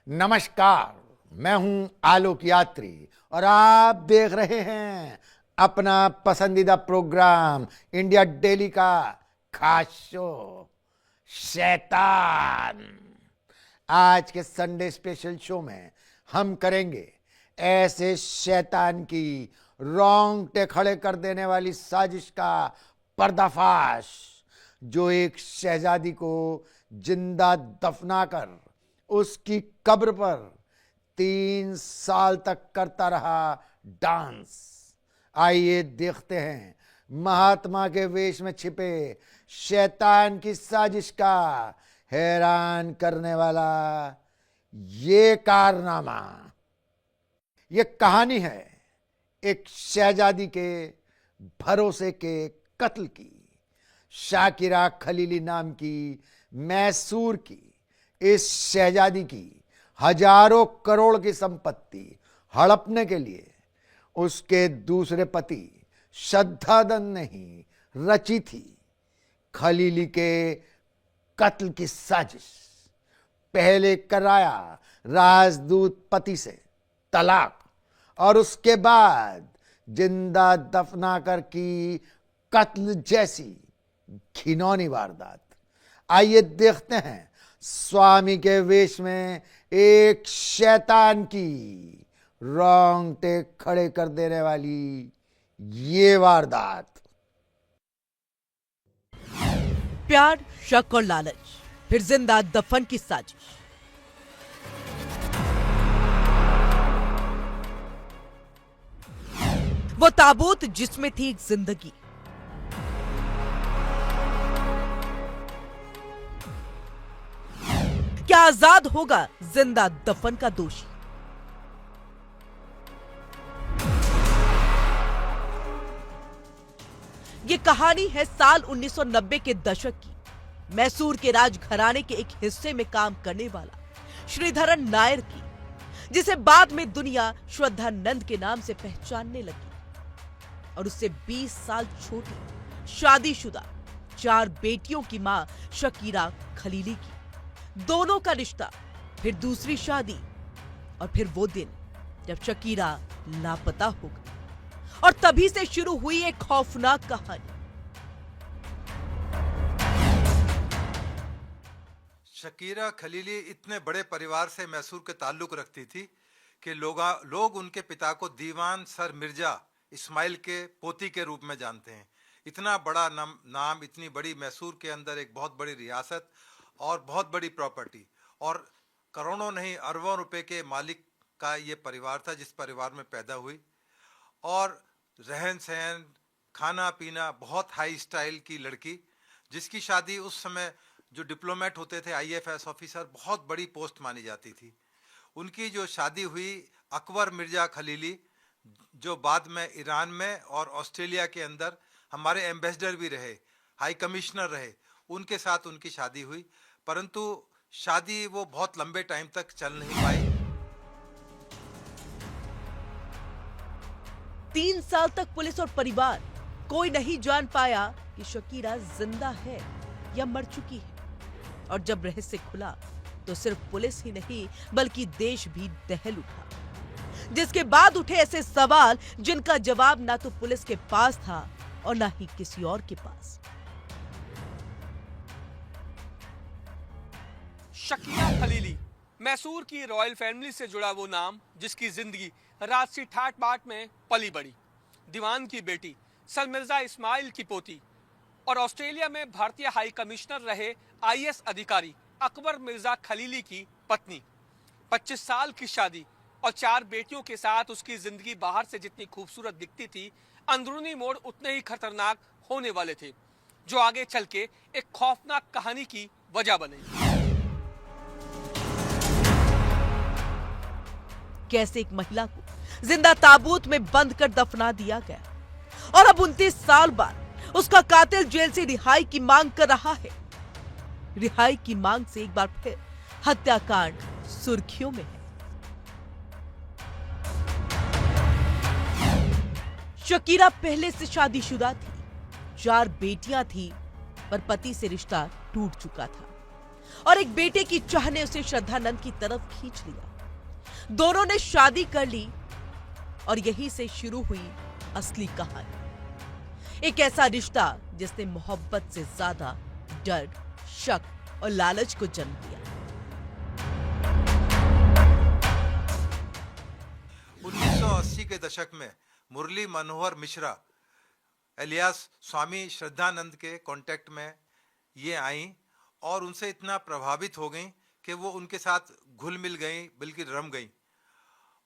नमस्कार, मैं हूं आलोक यात्री और आप देख रहे हैं अपना पसंदीदा प्रोग्राम इंडिया डेली का खास शो शैतान। आज के संडे स्पेशल शो में हम करेंगे ऐसे शैतान की रोंगटे खड़े कर देने वाली साजिश का पर्दाफाश जो एक शहजादी को जिंदा दफनाकर उसकी कब्र पर 3 साल तक करता रहा डांस। आइए देखते हैं महात्मा के वेश में छिपे शैतान की साजिश का हैरान करने वाला ये कारनामा। ये कहानी है एक शहजादी के भरोसे के कत्ल की। शाकिरा खलीली नाम की मैसूर की इस शहजादी की हजारों करोड़ की संपत्ति हड़पने के लिए उसके दूसरे पति शद्धादन ने ही रची थी खलीली के कत्ल की साजिश। पहले कराया राजदूत पति से तलाक और उसके बाद जिंदा दफना कर की कत्ल जैसी घिनौनी वारदात। आइए देखते हैं स्वामी के वेश में एक शैतान की रोंगटे खड़े कर देने वाली ये वारदात। प्यार, शक और लालच, फिर जिंदा दफन की साजिश। वो ताबूत जिसमें थी एक जिंदगी। क्या आजाद होगा जिंदा दफन का दोषी? ये कहानी है साल 1990 के दशक की। मैसूर के राजघराने के एक हिस्से में काम करने वाला श्रीधरन नायर की, जिसे बाद में दुनिया श्रद्धानंद के नाम से पहचानने लगी, और उससे 20 साल छोटी शादीशुदा 4 बेटियों की मां शकीरा खलीली की। दोनों का रिश्ता, फिर दूसरी शादी, और फिर वो दिन जब शकीरा लापता हो गई। और तभी से शुरू हुई एक खौफनाक कहानी। शकीरा खलीली इतने बड़े परिवार से मैसूर के ताल्लुक रखती थी कि लोग उनके पिता को दीवान सर मिर्जा इस्माइल के पोती के रूप में जानते हैं। इतना बड़ा नाम, इतनी बड़ी मैसूर के अंदर एक बहुत बड़ी रियासत और बहुत बड़ी प्रॉपर्टी और करोड़ों नहीं अरबों रुपए के मालिक का ये परिवार था जिस परिवार में पैदा हुई। और रहन सहन, खाना पीना, बहुत हाई स्टाइल की लड़की, जिसकी शादी उस समय जो डिप्लोमेट होते थे, IFS ऑफिसर, बहुत बड़ी पोस्ट मानी जाती थी। उनकी जो शादी हुई अकबर मिर्जा खलीली, जो बाद में ईरान में और ऑस्ट्रेलिया के अंदर हमारे एम्बेसडर भी रहे, हाई कमिश्नर रहे, उनके साथ उनकी शादी हुई। परंतु शादी वो बहुत लंबे टाइम तक चल नहीं पाई। 3 साल तक पुलिस और परिवार कोई नहीं जान पाया कि शकीरा जिंदा है या मर चुकी है। और जब रहस्य खुला तो सिर्फ पुलिस ही नहीं बल्कि देश भी दहल उठा, जिसके बाद उठे ऐसे सवाल जिनका जवाब ना तो पुलिस के पास था और ना ही किसी और के पास। शकीरा खलीली, मैसूर की रॉयल फैमिली से जुड़ा वो नाम जिसकी जिंदगी राजसी ठाट बाट में पली बड़ी। दीवान की बेटी, सर मिर्जा इस्माइल की पोती और ऑस्ट्रेलिया में भारतीय हाई कमिश्नर रहे IS अधिकारी अकबर मिर्जा खलीली की पत्नी। 25 साल की शादी और 4 बेटियों के साथ उसकी जिंदगी बाहर से जितनी खूबसूरत दिखती थी, अंदरूनी मोड़ उतने ही खतरनाक होने वाले थे, जो आगे चल के एक खौफनाक कहानी की वजह बने। कैसे एक महिला को जिंदा ताबूत में बंद कर दफना दिया गया, और अब 29 साल बाद उसका कातिल जेल से रिहाई की मांग कर रहा है। रिहाई की मांग से एक बार फिर हत्याकांड सुर्खियों में है। शकीरा पहले से शादीशुदा थी, 4 बेटियां थी, पर पति से रिश्ता टूट चुका था। और एक बेटे की चाह ने उसे श्रद्धानंद की तरफ खींच लिया। दोनों ने शादी कर ली और यहीं से शुरू हुई असली कहानी। एक ऐसा रिश्ता जिसने मोहब्बत से ज्यादा डर, शक और लालच को जन्म दिया। 1980 के दशक में मुरली मनोहर मिश्रा एलियास स्वामी श्रद्धानंद के कांटेक्ट में ये आई और उनसे इतना प्रभावित हो गई कि वो उनके साथ घुल मिल गई, बल्कि रम गई।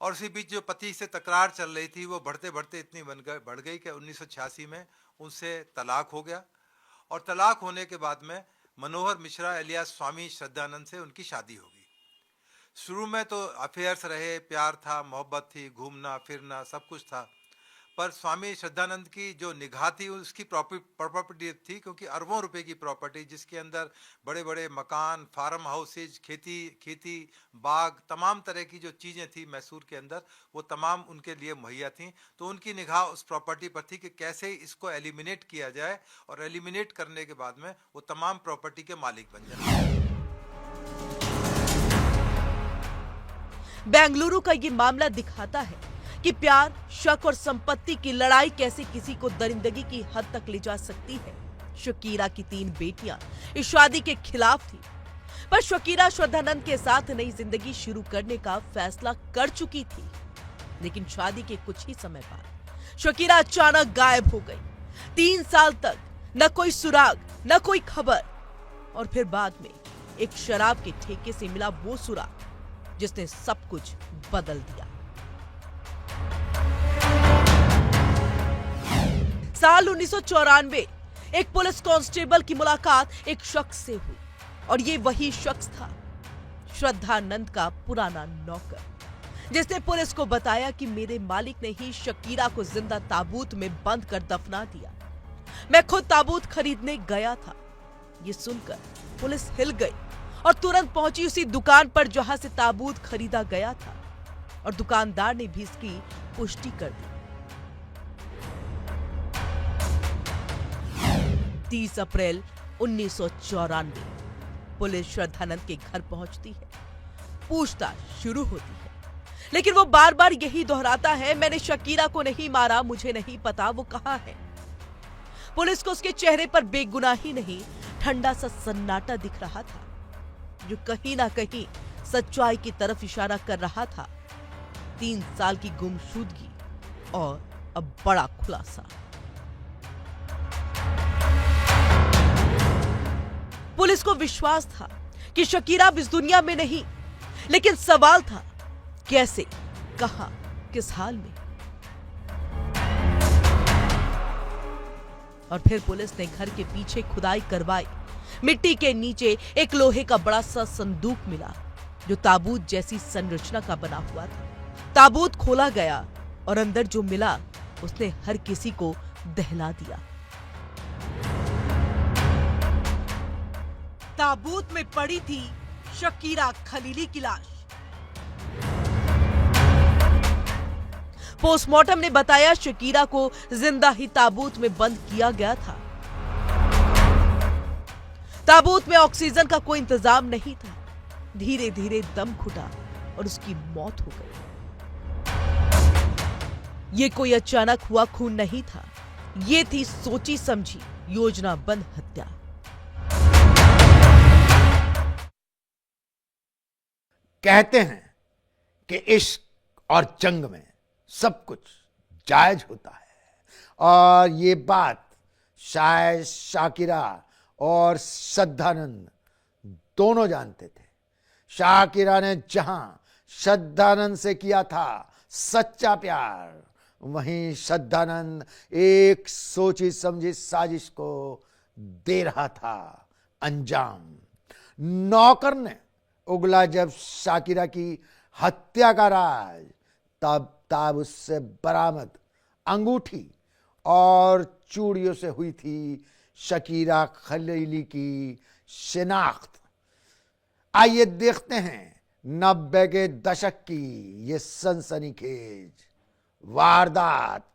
और इसी बीच जो पति से तकरार चल रही थी वो बढ़ते बढ़ते इतनी बढ़ गई कि 1986 में उनसे तलाक हो गया। और तलाक होने के बाद में मनोहर मिश्रा एलियास स्वामी श्रद्धानंद से उनकी शादी हो गई। शुरू में तो अफेयर्स रहे, प्यार था, मोहब्बत थी, घूमना फिरना सब कुछ था। पर स्वामी श्रद्धानंद की जो निगाह थी उसकी प्रॉपर्टी थी, क्योंकि अरबों रुपए की प्रॉपर्टी जिसके अंदर बड़े बड़े मकान, फार्म हाउसेज, खेती, बाग, तमाम तरह की जो चीज़ें थी मैसूर के अंदर, वो तमाम उनके लिए मुहैया थी। तो उनकी निगाह उस प्रॉपर्टी पर थी कि कैसे इसको एलिमिनेट किया जाए, और एलिमिनेट करने के बाद में वो तमाम प्रॉपर्टी के मालिक बन जाए। बेंगलुरु का ये मामला दिखाता है कि प्यार, शक और संपत्ति की लड़ाई कैसे किसी को दरिंदगी की हद तक ले जा सकती है। शकीरा की 3 बेटियां इस शादी के खिलाफ थी, पर शकीरा श्रद्धानंद के साथ नई जिंदगी शुरू करने का फैसला कर चुकी थी। लेकिन शादी के कुछ ही समय बाद शकीरा अचानक गायब हो गई। 3 साल तक न कोई सुराग, न कोई खबर, और फिर बाद में एक शराब के ठेके से मिला वो सुराग जिसने सब कुछ बदल दिया। साल 1994 एक पुलिस कांस्टेबल की मुलाकात एक शख्स से हुई, और ये वही शख्स था, श्रद्धानंद का पुराना नौकर, जिसने पुलिस को बताया कि मेरे मालिक ने ही शकीरा को जिंदा ताबूत में बंद कर दफना दिया। मैं खुद ताबूत खरीदने गया था। ये सुनकर पुलिस हिल गई और तुरंत पहुंची उसी दुकान पर जहां से ताबूत खरीदा गया था, और दुकानदार ने भी इसकी पुष्टि कर दी। 30 अप्रैल 1994 पुलिस श्रद्धानंद के घर पहुंचती है। पूछताछ शुरू होती है, लेकिन वो बार बार यही दोहराता है, मैंने शकीरा को नहीं मारा, मुझे नहीं पता वो कहां है। पुलिस को उसके चेहरे पर बेगुनाही नहीं, ठंडा सा सन्नाटा दिख रहा था, जो कहीं ना कहीं सच्चाई की तरफ इशारा कर रहा था। 3 साल की गुमशुदगी और अब बड़ा खुलासा। पुलिस को विश्वास था कि शकीरा अब इस दुनिया में नहीं, लेकिन सवाल था कैसे, कहां, किस हाल में। और फिर पुलिस ने घर के पीछे खुदाई करवाई। मिट्टी के नीचे एक लोहे का बड़ा सा संदूक मिला, जो ताबूत जैसी संरचना का बना हुआ था। ताबूत खोला गया और अंदर जो मिला उसने हर किसी को दहला दिया। ताबूत में पड़ी थी शकीरा खलीली की लाश। पोस्टमार्टम ने बताया शकीरा को जिंदा ही ताबूत में बंद किया गया था। ताबूत में ऑक्सीजन का कोई इंतजाम नहीं था। धीरे धीरे दम घुटा और उसकी मौत हो गई। ये कोई अचानक हुआ खून नहीं था, ये थी सोची समझी योजनाबद्ध हत्या। कहते हैं कि इश्क और जंग में सब कुछ जायज होता है, और ये बात शायद शाकिरा और श्रद्धानंद दोनों जानते थे। शाकिरा ने जहां श्रद्धानंद से किया था सच्चा प्यार, वहीं श्रद्धानंद एक सोची समझी साजिश को दे रहा था अंजाम। नौकर ने उगला जब शाकिरा की हत्या का राज, तब उससे बरामद अंगूठी और चूड़ियों से हुई थी शकीरा खलीली की शिनाख्त। आइए देखते हैं 90 के दशक की ये सनसनीखेज वारदात।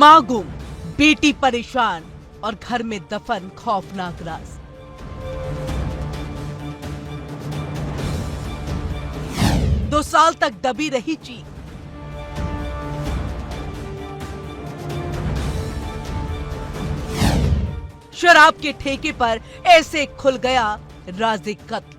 मां गुम, बेटी परेशान और घर में दफन खौफनाक राज। दो साल तक दबी रही चीख। शराब के ठेके पर ऐसे खुल गया राज़े कत्ल।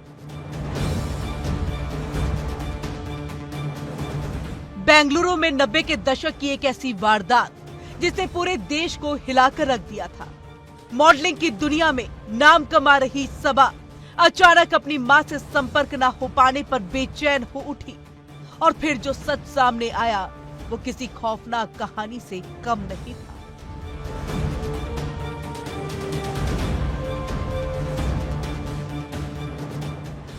बेंगलुरु में 90 के दशक की एक ऐसी वारदात जिसने पूरे देश को हिलाकर रख दिया था। मॉडलिंग की दुनिया में नाम कमा रही सबा अचानक अपनी मां से संपर्क न हो पाने पर बेचैन हो उठी और फिर जो सच सामने आया वो किसी खौफनाक कहानी से कम नहीं था।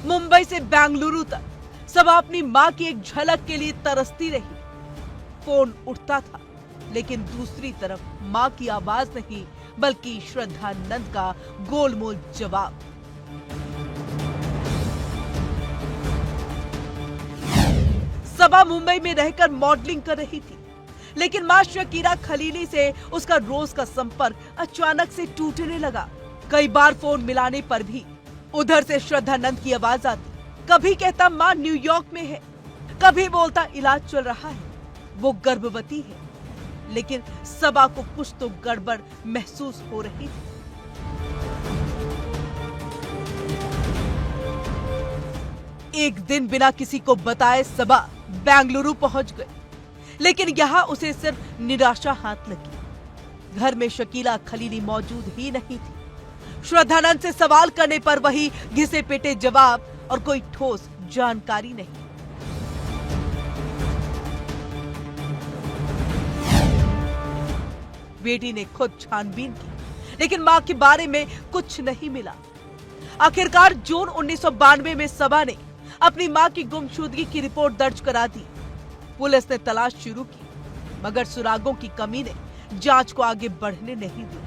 मुंबई से बेंगलुरु तक सबा अपनी मां की एक झलक के लिए तरसती रही। फोन उठता था लेकिन दूसरी तरफ मां की आवाज नहीं बल्कि श्रद्धा नंद का गोलमोल जवाब। सबा मुंबई में रहकर मॉडलिंग कर रही थी लेकिन मां शकीरा खलीली से उसका रोज का संपर्क अचानक से टूटने लगा। कई बार फोन मिलाने पर भी उधर से श्रद्धा नंद की आवाज आती। कभी कहता मां न्यूयॉर्क में है, कभी बोलता इलाज चल रहा है, वो गर्भवती है। लेकिन सबा को कुछ तो गड़बड़ महसूस हो रही थी। एक दिन बिना किसी को बताए सबा बेंगलुरु पहुंच गई लेकिन यहां उसे सिर्फ निराशा हाथ लगी। घर में शकीला खलीली मौजूद ही नहीं थी। श्रद्धानंद से सवाल करने पर वही घिसे पिटे जवाब और कोई ठोस जानकारी नहीं। बेटी ने खुद छानबीन की लेकिन मां के बारे में कुछ नहीं मिला। आखिरकार जून 1992 में सबा ने अपनी मां की गुमशुदगी की रिपोर्ट दर्ज करा दी। पुलिस ने तलाश शुरू की मगर सुरागों की कमी ने जांच को आगे बढ़ने नहीं दी।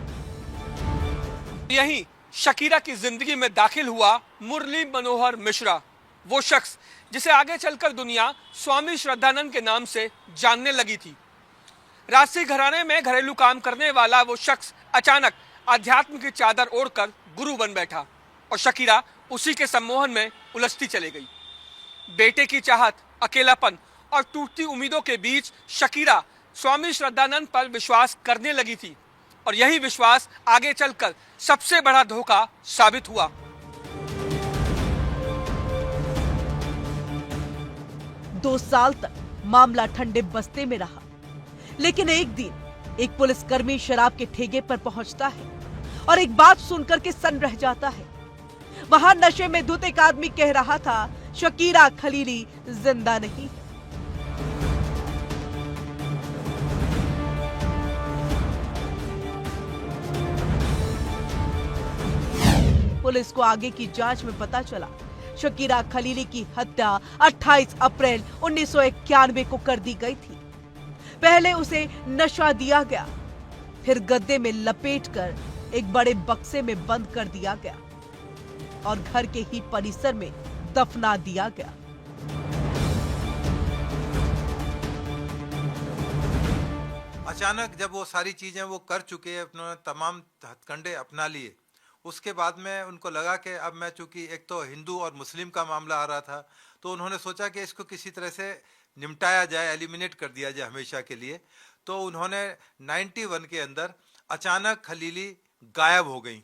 यहीं शकीरा की जिंदगी में दाखिल हुआ मुरली मनोहर मिश्रा, वो शख्स जिसे आगे चलकर दुनिया स्वामी श्रद्धानंद के नाम से जानने लगी थी। राजसी घराने में घरेलू काम करने वाला वो शख्स अचानक अध्यात्म की चादर ओढ़कर गुरु बन बैठा और शकीरा उसी के सम्मोहन में उलझती चली गई। बेटे की चाहत, अकेलापन और टूटती उम्मीदों के बीच शकीरा स्वामी श्रद्धानंद पर विश्वास करने लगी थी और यही विश्वास आगे चलकर सबसे बड़ा धोखा साबित हुआ। दो साल तक मामला ठंडे बस्ते में रहा लेकिन एक दिन एक पुलिसकर्मी शराब के ठेके पर पहुंचता है और एक बात सुनकर के सन्न रह जाता है। वहां नशे में धुत एक आदमी कह रहा था शकीरा खलीली जिंदा नहीं है। पुलिस को आगे की जांच में पता चला शकीरा खलीली की हत्या 28 अप्रैल 1991 को कर दी गई थी। पहले उसे नशा दिया गया, फिर गद्दे में लपेटकर एक बड़े बक्से में बंद कर दिया गया और घर के ही परिसर में दफना दिया गया। अचानक जब वो सारी चीजें वो कर चुके हैं, उन्होंने तमाम हथकंडे अपना लिए, उसके बाद में उनको लगा कि अब मैं, चूंकि एक तो हिंदू और मुस्लिम का मामला आ रहा था, तो उन्होंने सोचा कि इसको किसी तरह से निपटाया जाए, एलिमिनेट कर दिया जाए हमेशा के लिए। तो उन्होंने 91 के अंदर अचानक खलीली गायब हो गई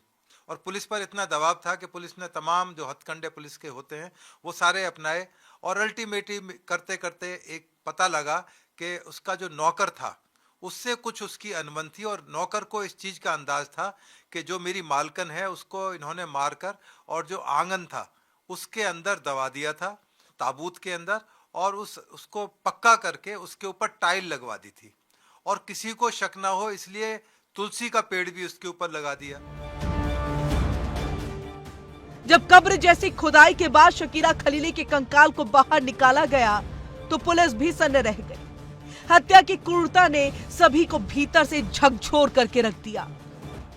और पुलिस पर इतना दबाव था कि पुलिस ने तमाम जो हथकंडे पुलिस के होते हैं वो सारे अपनाए और अल्टीमेटली करते करते एक पता लगा कि उसका जो नौकर था उससे कुछ उसकी अनबन थी और नौकर को इस चीज़ का अंदाज था कि जो मेरी मालकन है उसको इन्होंने मारकर और जो आंगन था उसके अंदर दबा दिया था, ताबूत के अंदर, और उसको पक्का करके उसके ऊपर टाइल लगवा दी थी और किसी को शक ना हो इसलिए तुलसी का पेड़ भी उसके ऊपर लगा दिया। जब कब्र जैसी खुदाई के बाद शकीरा खलीली के कंकाल को बाहर निकाला गया तो पुलिस भी सन्न रह गई। हत्या की क्रूरता ने सभी को भीतर से झकझोर करके रख दिया।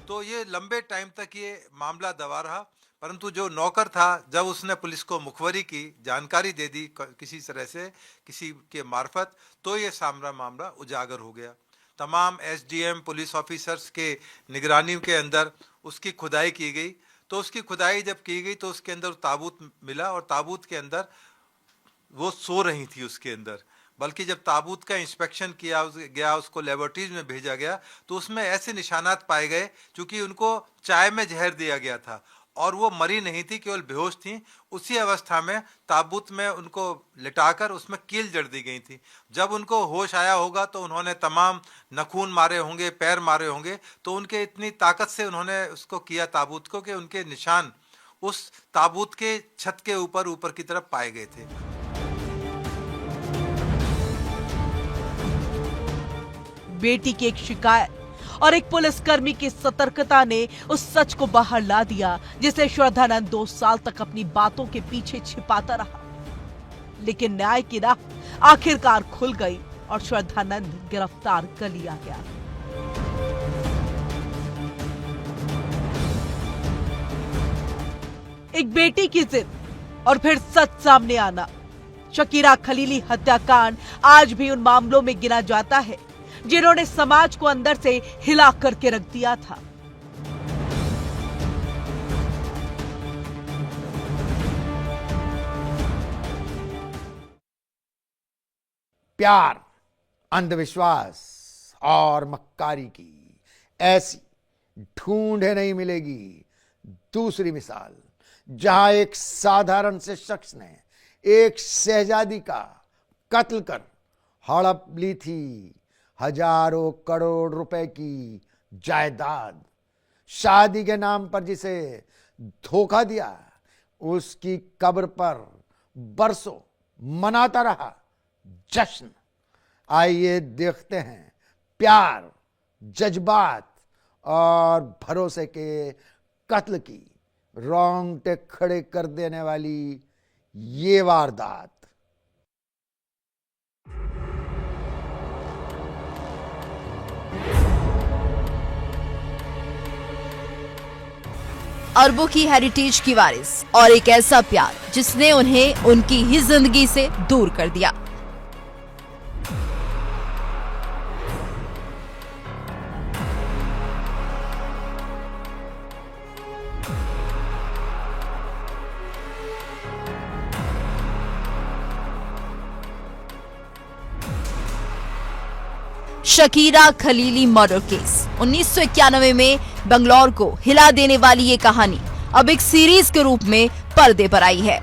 तो ये लंबे टाइम तक ये मामला दबा रहा, परंतु जो नौकर था जब उसने पुलिस को मुखबरी की, जानकारी दे दी किसी तरह से, किसी के मार्फत, तो ये सारा मामला उजागर हो गया। तमाम एसडीएम पुलिस ऑफिसर्स के निगरानी के अंदर उसकी खुदाई की गई। तो उसकी खुदाई जब की गई तो उसके अंदर ताबूत मिला और ताबूत के अंदर वो सो रही थी उसके अंदर। बल्कि जब ताबूत का इंस्पेक्शन किया गया, उसको लेबोरेटरीज में भेजा गया, तो उसमें ऐसे निशानात पाए गए क्योंकि उनको चाय में जहर दिया गया था और वो मरी नहीं थी, केवल बेहोश थी। उसी अवस्था में ताबूत में उनको लिटाकर उसमें कील जड़ दी गई थी। जब उनको होश आया होगा तो उन्होंने तमाम नखून मारे होंगे, पैर मारे होंगे, तो उनके इतनी ताकत से उन्होंने उसको किया ताबूत को कि उनके निशान उस ताबूत के छत के ऊपर की तरफ पाए गए थे। बेटी की एक शिकायत और एक पुलिसकर्मी की सतर्कता ने उस सच को बाहर ला दिया जिसे श्रद्धानंद 2 साल तक अपनी बातों के पीछे छिपाता रहा। लेकिन न्याय की राह आखिरकार खुल गई और श्रद्धानंद गिरफ्तार कर लिया गया। एक बेटी की जिद और फिर सच सामने आना। शकीरा खलीली हत्याकांड आज भी उन मामलों में गिना जाता है जिन्होंने समाज को अंदर से हिला करके रख दिया था। प्यार, अंधविश्वास और मक्कारी की ऐसी ढूंढे नहीं मिलेगी दूसरी मिसाल, जहां एक साधारण से शख्स ने एक शहजादी का कत्ल कर हड़प ली थी हजारों करोड़ रुपए की जायदाद। शादी के नाम पर जिसे धोखा दिया, उसकी कब्र पर बरसों मनाता रहा जश्न। आइए देखते हैं प्यार, जज्बात और भरोसे के कत्ल की रोंगटे खड़े कर देने वाली ये वारदात। अरबों की हेरिटेज की वारिस और एक ऐसा प्यार जिसने उन्हें उनकी ही जिंदगी से दूर कर दिया। शकीरा खलीली मर्डर केस 1991 में बंगलौर को हिला देने वाली ये कहानी अब एक सीरीज के रूप में पर्दे पर आई है।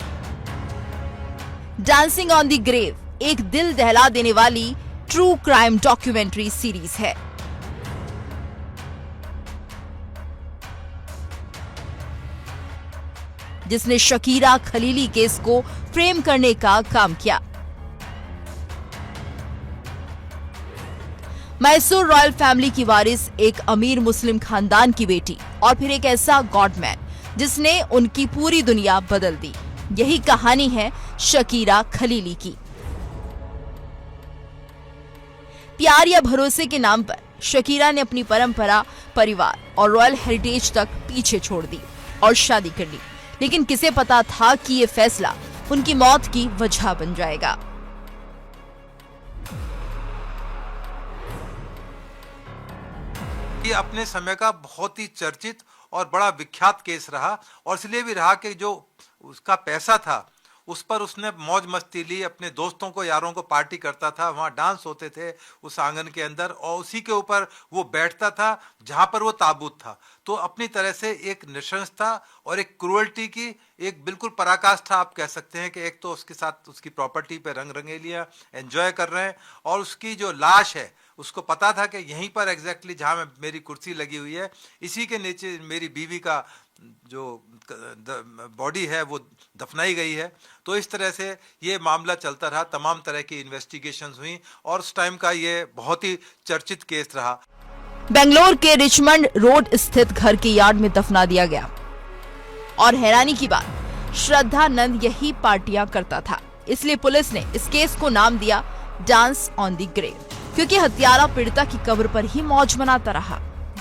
डांसिंग ऑन द ग्रेव एक दिल दहला देने वाली ट्रू क्राइम डॉक्यूमेंट्री सीरीज है। जिसने शकीरा खलीली केस को फ्रेम करने का काम किया। मैसूर रॉयल फैमिली की वारिस एक अमीर मुस्लिम खानदान की बेटी और फिर एक ऐसा गॉडमैन जिसने उनकी पूरी दुनिया बदल दी। यही कहानी है शकीरा खलीली की। प्यार या भरोसे के नाम पर शकीरा ने अपनी परंपरा, परिवार और रॉयल हेरिटेज तक पीछे छोड़ दी और शादी कर ली। लेकिन किसे पता था कि यह फैसला उनकी मौत की वजह बन जाएगा। ये अपने समय का बहुत ही चर्चित और बड़ा विख्यात केस रहा और इसलिए भी रहा कि जो उसका पैसा था उस पर उसने मौज मस्ती ली, अपने दोस्तों को, यारों को पार्टी करता था, वहाँ डांस होते थे उस आंगन के अंदर और उसी के ऊपर वो बैठता था जहाँ पर वो ताबूत था। तो अपनी तरह से एक नृशंसता और एक क्रूअल्टी की एक बिल्कुल पराकाष्ठा आप कह सकते हैं कि एक तो उसके साथ उसकी प्रॉपर्टी पे रंग रंगेलियाँ एंजॉय कर रहे हैं और उसकी जो लाश है उसको पता था कि यहीं पर एग्जैक्टली जहाँ मेरी कुर्सी लगी हुई है इसी के नीचे मेरी बीवी का जो बॉडी है वो दफनाई गई है। तो इस तरह से ये मामला चलता रहा, तमाम तरह की इन्वेस्टिगेशंस हुई और उस टाइम का ये बहुत ही चर्चित केस रहा। बेंगलोर के रिचमंड रोड स्थित घर के यार्ड में दफना दिया गया और हैरानी की बात, श्रद्धानंद यही पार्टियां करता था। इसलिए पुलिस ने इस केस को नाम दिया डांस ऑन द ग्रेव, क्योंकि हत्यारा पीड़िता की कब्र पर ही मौज मनाता रहा।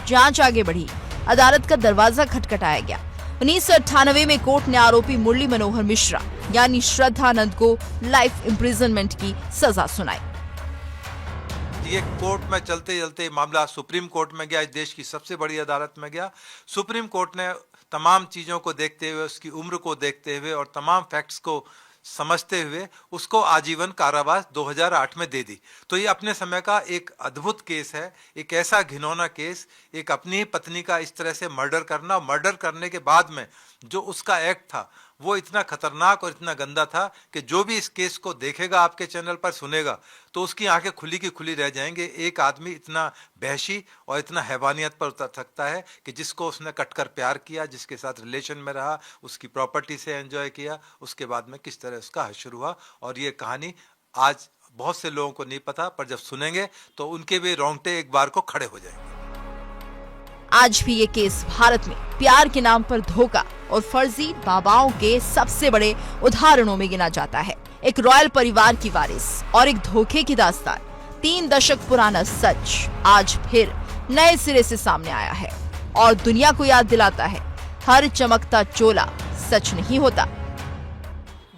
जांच आगे बढ़ी, अदालत का दरवाजा खटखटाया गया। 1998 में कोर्ट ने आरोपी मुरली मनोहर मिश्रा यानी श्रद्धानंद को लाइफ इम्प्रिजनमेंट की सजा सुनाई। आज ये कोर्ट में चलते चलते मामला सुप्रीम कोर्ट में गया, इस देश की सबसे बड़ी अदालत में गया। सुप्रीम कोर्ट ने तमाम चीज़ों को देखते हुए, उसकी उम्र को देखते हुए और तमाम फैक्ट्स को समझते हुए उसको आजीवन कारावास 2008 में दे दी। तो ये अपने समय का एक अद्भुत केस है, एक ऐसा घिनौना केस, एक अपनी ही पत्नी का इस तरह से मर्डर करना, मर्डर करने के बाद में जो उसका एक्ट था वो इतना खतरनाक और इतना गंदा था कि जो भी इस केस को देखेगा, आपके चैनल पर सुनेगा, तो उसकी आंखें खुली की खुली रह जाएंगे। एक आदमी इतना वहशी और इतना हैवानियत पर उतर सकता है कि जिसको उसने कटकर प्यार किया, जिसके साथ रिलेशन में रहा, उसकी प्रॉपर्टी से एंजॉय किया, उसके बाद में किस तरह उसका हश्र हुआ। और ये कहानी आज बहुत से लोगों को नहीं पता, पर जब सुनेंगे तो उनके भी रोंगटे एक बार को खड़े हो जाएंगे। आज भी ये केस भारत में प्यार के नाम पर धोखा और फर्जी बाबाओं के सबसे बड़े उदाहरणों में गिना जाता है। एक रॉयल परिवार की वारिस और एक धोखे की दास्तान, 3 दशक पुराना सच आज फिर नए सिरे से सामने आया है और दुनिया को याद दिलाता है, हर चमकता चोला सच नहीं होता।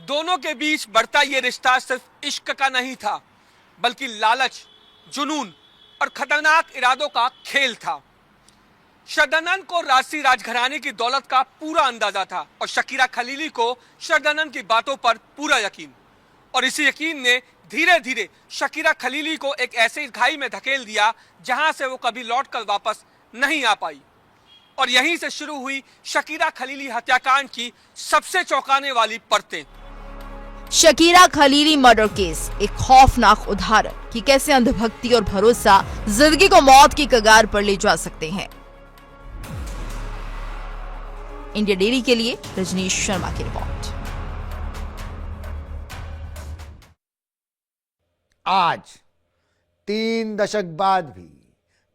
दोनों के बीच बढ़ता ये रिश्ता सिर्फ इश्क का नहीं था, बल्कि लालच, जुनून और खतरनाक इरादों का खेल था। श्रद्धानंद को राजसी राजघराने की दौलत का पूरा अंदाजा था और शकीरा खलीली को श्रद्धानंद की बातों पर पूरा यकीन। और इसी यकीन ने धीरे धीरे शकीरा खलीली को एक ऐसे खाई में धकेल दिया जहां से वो कभी लौटकर वापस नहीं आ पाई। और यहीं से शुरू हुई शकीरा खलीली हत्याकांड की सबसे चौंकाने वाली परतें। शकीरा खलीली मर्डर केस एक खौफनाक उदाहरण कि कैसे अंधभक्ति और भरोसा जिंदगी को मौत की कगार पर ले जा सकते हैं। इंडिया डेली के लिए रजनीश शर्मा की रिपोर्ट। आज 3 दशक बाद भी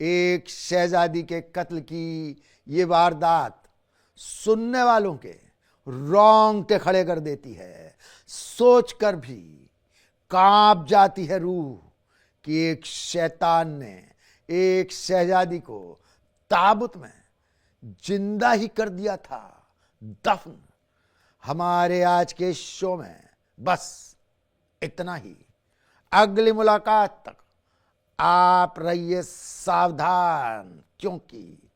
एक शहजादी के कत्ल की ये वारदात सुनने वालों के रोंगटे खड़े कर देती है। सोचकर भी कांप जाती है रूह कि एक शैतान ने एक शहजादी को ताबूत में जिंदा ही कर दिया था, दफन। हमारे आज के शो में बस इतना ही। अगली मुलाकात तक आप रहिए सावधान, क्योंकि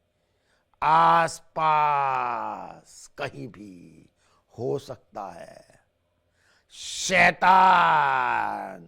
आसपास कहीं भी हो सकता है शैतान।